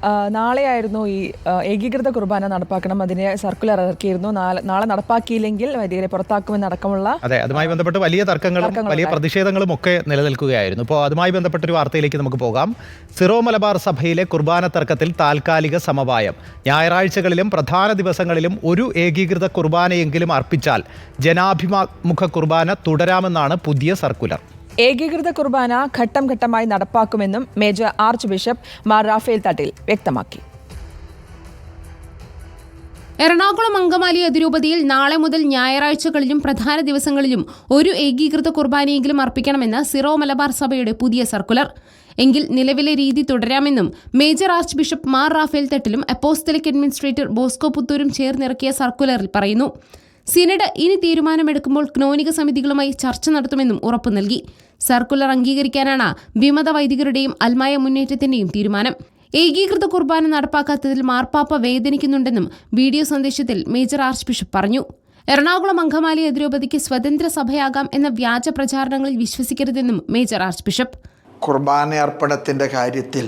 നാളെയായിരുന്നു ഈ ഏകീകൃത കുർബാന നടപ്പാക്കണം. അതിനെ സർക്കുലർ ഇറക്കിയിരുന്നു. നാളെ നടപ്പാക്കിയില്ലെങ്കിൽ വൈദികരെ പുറത്താക്കുമെന്നടക്കമുള്ള അതുമായി ബന്ധപ്പെട്ട് വലിയ തർക്കങ്ങളും വലിയ പ്രതിഷേധങ്ങളും ഒക്കെ നിലനിൽക്കുകയായിരുന്നു. ഇപ്പോൾ അതുമായി ബന്ധപ്പെട്ടൊരു വാർത്തയിലേക്ക് നമുക്ക് പോകാം. സിറോ മലബാർ സഭയിലെ കുർബാന തർക്കത്തിൽ താൽക്കാലിക സമവായം. ഞായറാഴ്ചകളിലും പ്രധാന ദിവസങ്ങളിലും ഒരു ഏകീകൃത കുർബാനയെങ്കിലും അർപ്പിച്ചാൽ ജനാഭിമുഖ കുർബാന തുടരാമെന്നാണ് പുതിയ സർക്കുലർ. ഏകീകൃത കുർബാന ഘട്ടം ഘട്ടമായി നടപ്പാക്കുമെന്നും major archbishop Mar Raphael Thattil വ്യക്തമാക്കി. എറണാകുളം അങ്കമാലി അതിരൂപതയിൽ നാളെ മുതൽ ഞായറാഴ്ചകളിലും പ്രധാന ദിവസങ്ങളിലും ഒരു ഏകീകൃത കുർബാനയെങ്കിലും അർപ്പിക്കണമെന്ന് സിറോ മലബാർ സഭയുടെ പുതിയ സർക്കുലർ. എങ്കിൽ നിലവിലെ രീതി തുടരാമെന്നും major archbishop Mar Raphael തട്ടിലും അപ്പോസ്തലിക് അഡ്മിനിസ്ട്രേറ്റർ ബോസ്കോ പുത്തൂരും ചേർന്നിറക്കിയ സർക്കുലറിൽ പറയുന്നു. സിനഡ് ഇനി തീരുമാനമെടുക്കുമ്പോൾ ക്നോനിക സമിതികളുമായി ചർച്ച നടത്തുമെന്നും ഉറപ്പു നൽകി. സർക്കുലർ അംഗീകരിക്കാനാണ് വിമത വൈദികരുടെയും അൽമായ മുന്നേറ്റത്തിന്റെയും തീരുമാനം. ഏകീകൃത കുർബാന നടപ്പാക്കാത്തതിൽ മാർപ്പാപ്പ വേദനിക്കുന്നുണ്ടെന്നും വീഡിയോ സന്ദേശത്തിൽ മേജർ ആർച്ച് ബിഷപ്പ് പറഞ്ഞു. എറണാകുളം അങ്കമാലി അതിരൂപതയ്ക്ക് സ്വതന്ത്ര സഭയാകാം എന്ന വ്യാജ പ്രചാരണങ്ങളിൽ വിശ്വസിക്കരുതെന്നും മേജർ ആർച്ച് ബിഷപ്പ്. കുർബാന അർപ്പണത്തിൻ്റെ കാര്യത്തിൽ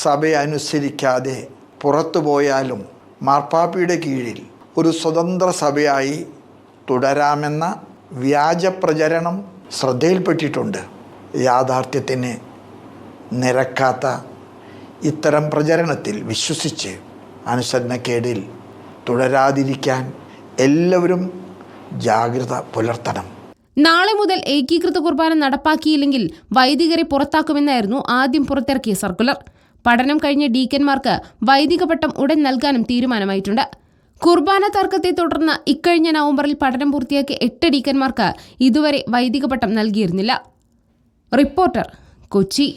സഭയെ അനുസരിക്കാതെ പുറത്തുപോയാലും മാർപ്പാപ്പയുടെ കീഴിൽ ഒരു സ്വതന്ത്ര സഭയായി തുടരാമെന്ന വ്യാജ പ്രചരണം ശ്രദ്ധയിൽപ്പെട്ടിട്ടുണ്ട്. യാഥാർത്ഥ്യത്തിന് നിരക്കാത്ത ഇത്തരം പ്രചരണത്തിൽ വിശ്വസിച്ച് അനുസരണക്കേടിൽ തുടരാതിരിക്കാൻ എല്ലാവരും ജാഗ്രത പുലർത്തണം. നാളെ മുതൽ ഏകീകൃത കുർബാന നടപ്പാക്കിയില്ലെങ്കിൽ വൈദികരെ പുറത്താക്കുമെന്നായിരുന്നു ആദ്യം പുറത്തിറക്കിയ സർക്കുലർ. പഠനം കഴിഞ്ഞ ഡീക്കന്മാർക്ക് വൈദിക പട്ടം ഉടൻ നൽകാനും തീരുമാനമായിട്ടുണ്ട്. കുർബാന തർക്കത്തെ തുടർന്ന് ഇക്കഴിഞ്ഞ നവംബറിൽ പഠനം പൂർത്തിയാക്കിയ 8 ഡീക്കന്മാർക്ക് ഇതുവരെ വൈദിക പട്ടം നൽകിയിരുന്നില്ല. റിപ്പോർട്ടർ, കൊച്ചി.